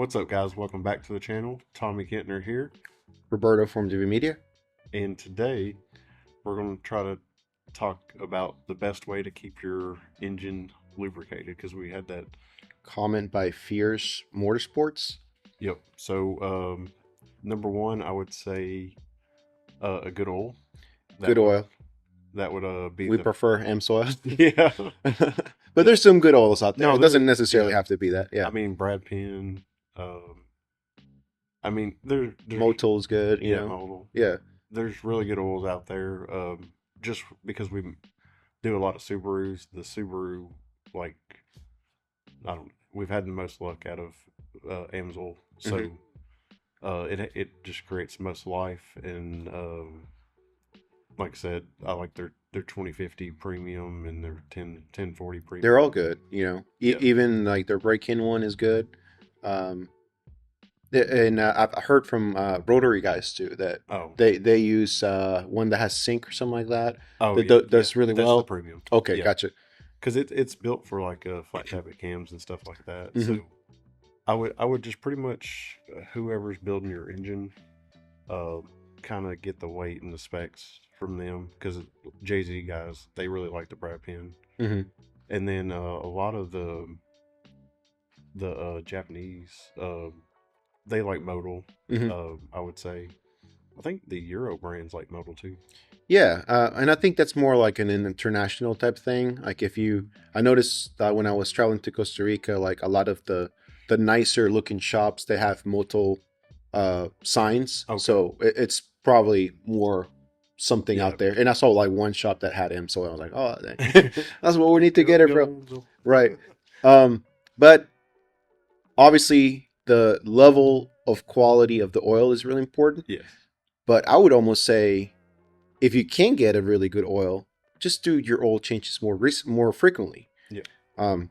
What's up, guys? Welcome back to the channel. Tommy Kentner here, Roberto from DV Media. and today we're going to try to talk about the best way to keep your engine lubricated because we had that. Comment by Fierce Motorsports. Yep. So, number one, I would say a good oil. Good oil. That would be. We prefer AMSOIL. Yeah. But there's some good oils out there. No, it doesn't necessarily have to be that. Yeah. I mean, Brad Penn. I mean, there's Motil's good. You know. Motul. Yeah. There's really good oils out there. Just because we do a lot of Subarus, the Subaru, like, we've had the most luck out of AMSOIL. So it just creates the most life. And like I said, I like their 2050 premium and their 1040 premium. They're all good. You know, Yeah. even like their break-in one is good. And I've heard from rotary guys too that they use one that has sync or something like that. That's really that's well. The premium. Okay, yeah. Gotcha. Because it's built for like flat tappet cams and stuff like that. So I would just pretty much whoever's building your engine, kind of get the weight and the specs from them, because Jay-Z guys, they really like the Brad Penn. And then a lot of the Japanese, they like Modal. I would say. I think the Euro brands like Modal too. Yeah, and I think that's more like an international type thing. Like I noticed that when I was traveling to Costa Rica, like a lot of the nicer looking shops, they have Modal signs. Okay. So it's probably more something out there. And I saw like one shop that had him, so I was like, oh, that's what we need to get it from. Right. But obviously the level of quality of the oil is really important. Yes. But I would almost say, if you can get a really good oil, just do your oil changes more frequently. Yeah.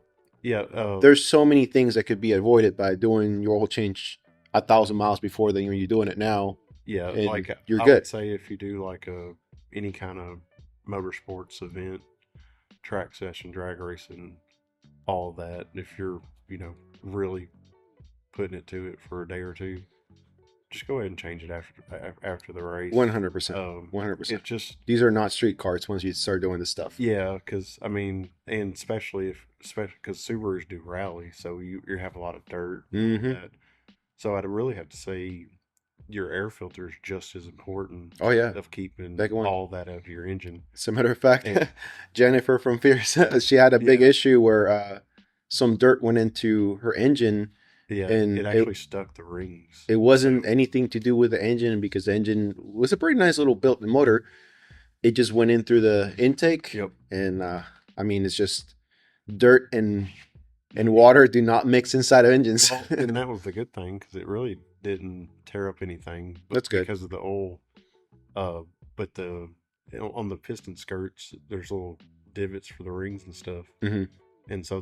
There's so many things that could be avoided by doing your oil change 1,000 miles before than you're doing it now. Yeah, like you're I good. would say if you do like any kind of motorsports event, track session, drag racing, all that, if you're really putting it to it for a day or two, just go ahead and change it after the race. 100%. 100%. It just, these are not street carts once you start doing this stuff. Yeah, because I mean, and especially because Subarus do rally, so you have a lot of dirt. So I'd really have to say your air filter is just as important. Oh yeah, of keeping all that out of your engine. As a matter of fact, Jennifer from Fierce, she had a big issue where some dirt went into her engine. Yeah, and it actually stuck the rings. It wasn't anything to do with the engine, because the engine was a pretty nice little built-in motor. It just went in through the intake. Yep. And I mean, it's just dirt and water do not mix inside of engines. Well, and that was the good thing, because it really didn't tear up anything. That's good because of the oil. But on the piston skirts, there's little divots for the rings and stuff. And so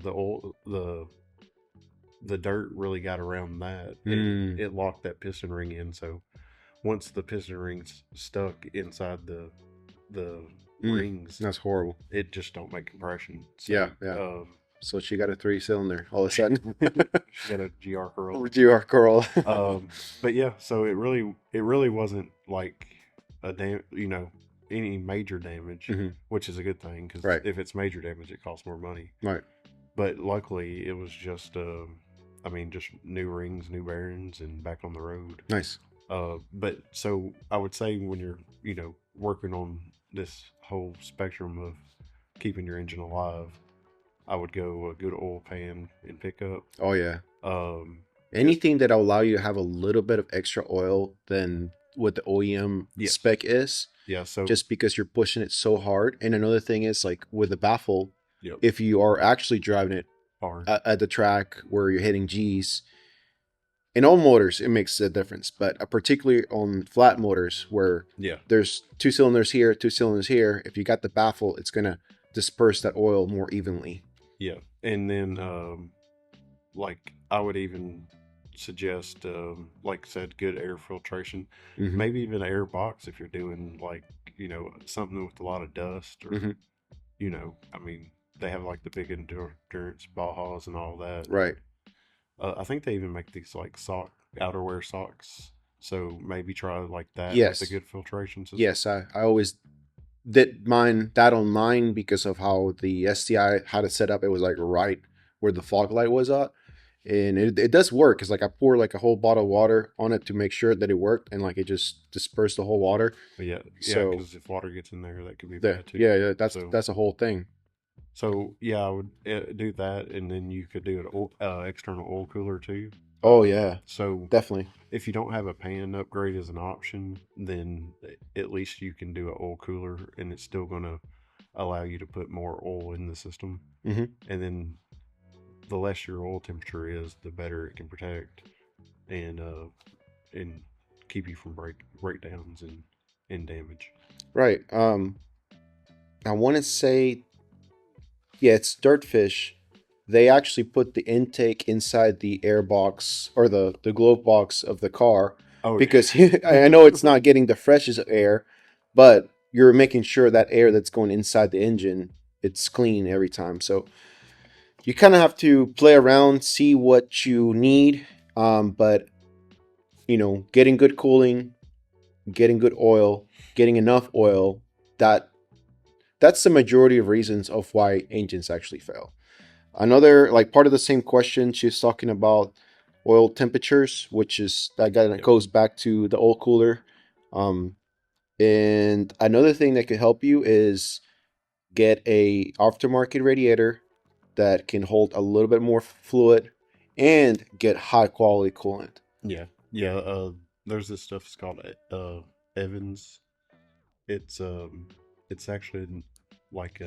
the dirt really got around that, and it locked that piston ring in. So once the piston ring's stuck inside the rings, that's horrible. It just don't make compression. So, yeah. So she got a 3-cylinder all of a sudden. She got a GR curl. GR curl. But yeah, so it really wasn't like any major damage, which is a good thing, because if it's major damage, it costs more money. Right. But luckily, it was just just new rings, new bearings, and back on the road. Nice. But so I would say, when you're working on this whole spectrum of keeping your engine alive, I would go a good oil pan and pickup. Oh yeah. Anything that'll allow you to have a little bit of extra oil than what the OEM spec is. Yeah. So just because you're pushing it so hard. And another thing is, like with the baffle, if you are actually driving it hard at the track where you're hitting G's, in all motors it makes a difference, but particularly on flat motors where there's 2 cylinders here, 2 cylinders here, if you got the baffle, it's gonna disperse that oil more evenly. Yeah. And then like I would even suggest, like I said, good air filtration. Maybe even an air box if you're doing like something with a lot of dust, or I mean, they have like the big endurance Bajas and all that. Right. I think they even make these like outerwear socks. So maybe try like that with a Yes, good filtration system. yes, I always did that on mine because of how the STI had it set up. It was like right where the fog light was at, and it does work. It's like I pour like a whole bottle of water on it to make sure that it worked, and like it just dispersed the whole water. But yeah, So because if water gets in there, that could be the bad too. yeah, So that's a whole thing. yeah, I would do that, and then you could do an external oil cooler too. Oh yeah, So definitely. if you don't have a pan upgrade as an option, then at least you can do an oil cooler, and it's still going to allow you to put more oil in the system. Hmm. And then the less your oil temperature is, the better it can protect and keep you from breakdowns and damage. Right. I want to say, yeah, it's Dirtfish. They actually put the intake inside the air box or the glove box of the car Oh, because I know it's not getting the freshest air, but you're making sure that air that's going inside the engine, it's clean every time. So you kind of have to play around, see what you need. But getting good cooling, getting good oil, getting enough oil, that's the majority of reasons of why engines actually fail. Another like part of the same question, she's talking about oil temperatures, which is that goes back to the oil cooler. Um, and another thing that could help you is get a aftermarket radiator that can hold a little bit more fluid and get high quality coolant. yeah. There's this stuff. It's called Evans. It's it's actually like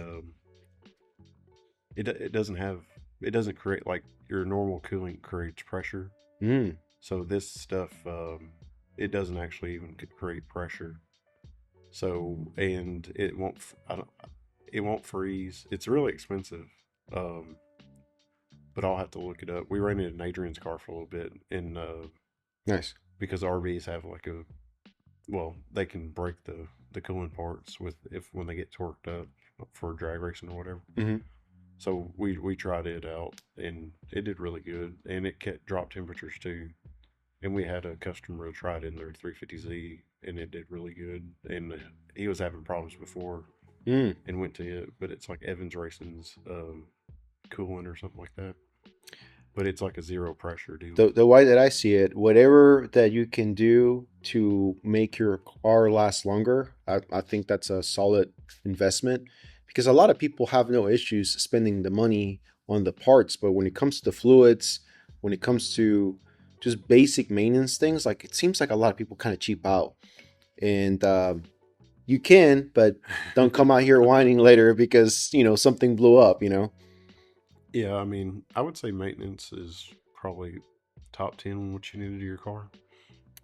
it doesn't have it doesn't create like your normal coolant creates pressure. Mm, So this stuff it doesn't actually even create pressure. So and it won't I don't it won't freeze. It's really expensive. Um, but I'll have to look it up. We rented an Adrian's car for a little bit, and nice. because RVs have like they can break the coolant parts with if when they get torqued up for drag racing or whatever. Hmm. So we tried it out, and it did really good, and it kept drop temperatures too. And we had a customer try it in their 350Z, and it did really good. And he was having problems before, Mm. and went to it, but it's like Evans Racing's coolant or something like that. But it's like a zero pressure deal. The way that I see it, whatever that you can do to make your car last longer, I think that's a solid investment because a lot of people have no issues spending the money on the parts, but when it comes to the fluids, when it comes to just basic maintenance things, like it seems like a lot of people kind of cheap out, and you can, but don't come out here whining later because something blew up. Yeah, I mean, I would say maintenance is probably top 10 on what you need to do your car.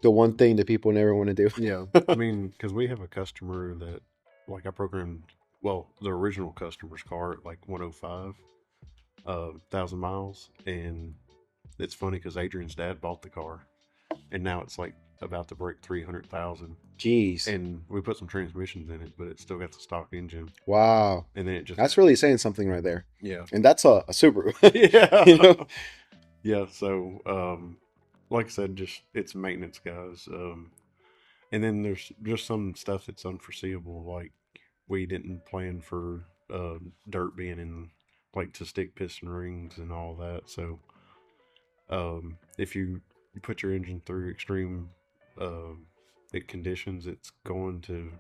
The one thing that people never want to do. Yeah, I mean, because we have a customer that, like, I programmed, well, the original customer's car at like 105 thousand miles, and it's funny because Adrian's dad bought the car, and now it's like about to break 300,000. Jeez. And we put some transmissions in it, but it's still got the stock engine. Wow. And then it just That's really saying something right there. yeah, And that's a Subaru. yeah, you know? yeah. So like I said, just it's maintenance, guys. And then there's just some stuff that's unforeseeable, like we didn't plan for dirt being in, like to stick piston rings and all that. So if you put your engine through extreme conditions, it's going to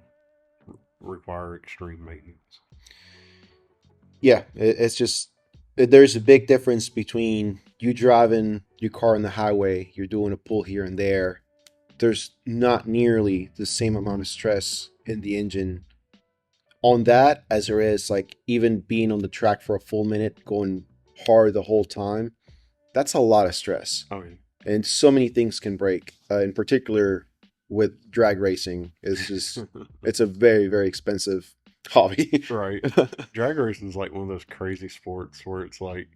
require extreme maintenance. Yeah, it's just there's a big difference between you driving your car on the highway, you're doing a pull here and there. There's not nearly the same amount of stress in the engine on that as there is like even being on the track for a full minute, going hard the whole time. That's a lot of stress. Oh yeah. And so many things can break. In particular, with drag racing, it's a very very expensive hobby. Right. Drag racing is like one of those crazy sports where it's like,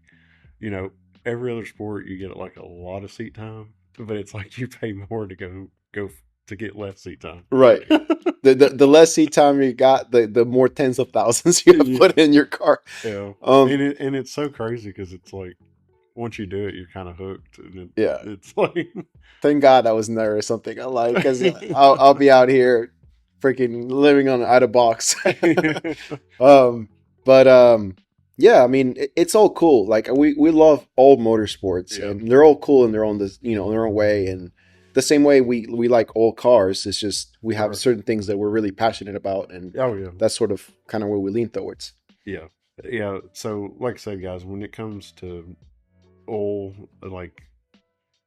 you know, every other sport you get like a lot of seat time, but it's like you pay more to go to get less seat time. Right. The less seat time you got, the more tens of thousands you have put in your car. Yeah. Um, And it's so crazy because it's like once you do it, you're kind of hooked, and Yeah. it's like, Thank God I wasn't there or something. I like, because I'll be out here freaking living on out of box. um, but yeah, I mean, it's all cool. Like we love all motorsports, yeah, and they're all cool in their own, in their own way. And the same way we like all cars. It's just we have right. certain things that we're really passionate about, and Oh yeah, that's sort of kind of where we lean towards. yeah, yeah. So, like I said, guys, when it comes to oil, like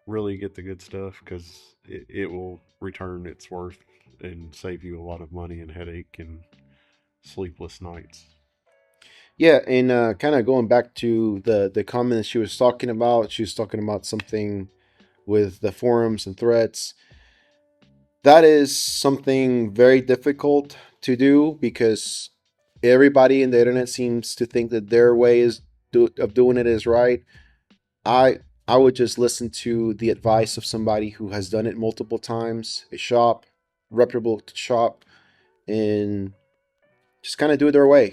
really get the good stuff because it will return its worth and save you a lot of money and headache and sleepless nights. Yeah, and kind of going back to the comments she was talking about something with the forums and threads. That is something very difficult to do because everybody in the internet seems to think that their way of doing it is right. I I would just listen to the advice of somebody who has done it multiple times, a shop, reputable shop, and just kind of do it their way,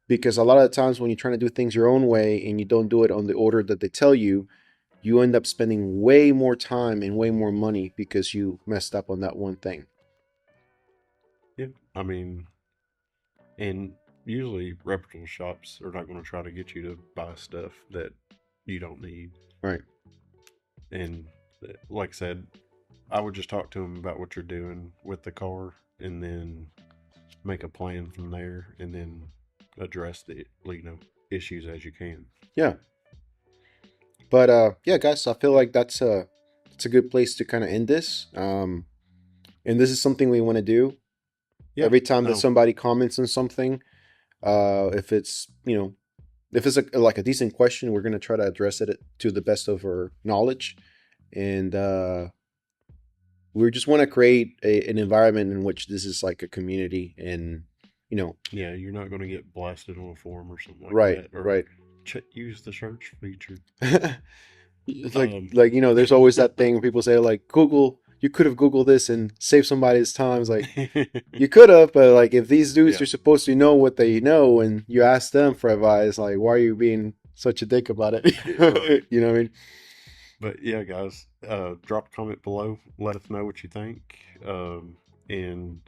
because a lot of the times when you're trying to do things your own way and you don't do it on the order that they tell you, you end up spending way more time and way more money because you messed up on that one thing. Yeah, I mean, and usually reputable shops are not going to try to get you to buy stuff that you don't need. Right. And like I said, I would just talk to them about what you're doing with the car, and then make a plan from there, and then address the issues as you can. Yeah. But yeah, guys, I feel like it's a good place to kind of end this. And this is something we want to do Yeah. every time that Oh, somebody comments on something. If it's if it's like a decent question, we're gonna try to address it to the best of our knowledge, and we just want to create an environment in which this is like a community, and yeah. You're not going to get blasted on a forum or something like right, that, or right. use the search feature. It's Um, there's always that thing where people say like Google, you could have Googled this and saved somebody's time. It's like you could have, but like if these dudes yeah. are supposed to know what they know and you ask them for advice, like why are you being such a dick about it? Right. You know what I mean? But yeah, guys, drop a comment below. Let us know what you think, and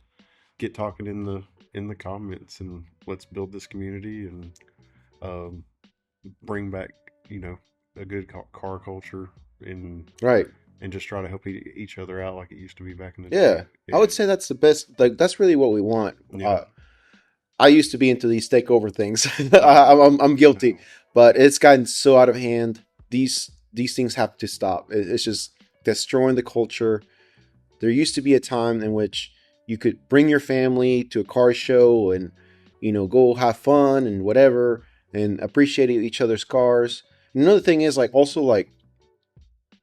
get talking in the comments, and let's build this community and um, bring back a good car culture, and Right. just try to help each other out like it used to be back in the Yeah. day. I would say that's the best. Like that's really what we want. Yeah. I used to be into these takeover things. I'm guilty, but it's gotten so out of hand. These things have to stop. It's just destroying the culture. There used to be a time in which you could bring your family to a car show and go have fun and whatever and appreciate each other's cars. And another thing is like also like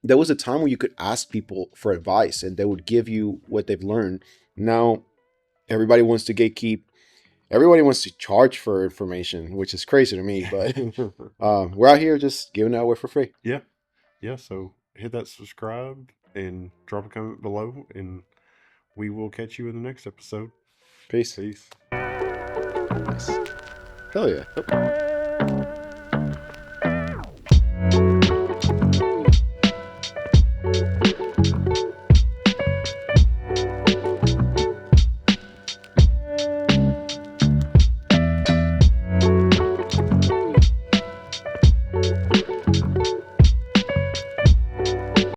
there was a time where you could ask people for advice and they would give you what they've learned. Now everybody wants to gatekeep. Everybody wants to charge for information, which is crazy to me. But we're out here just giving it away for free. Yeah. Yeah. So hit that subscribe and drop a comment below, and we will catch you in the next episode. Peace. Peace. Nice. Hell yeah.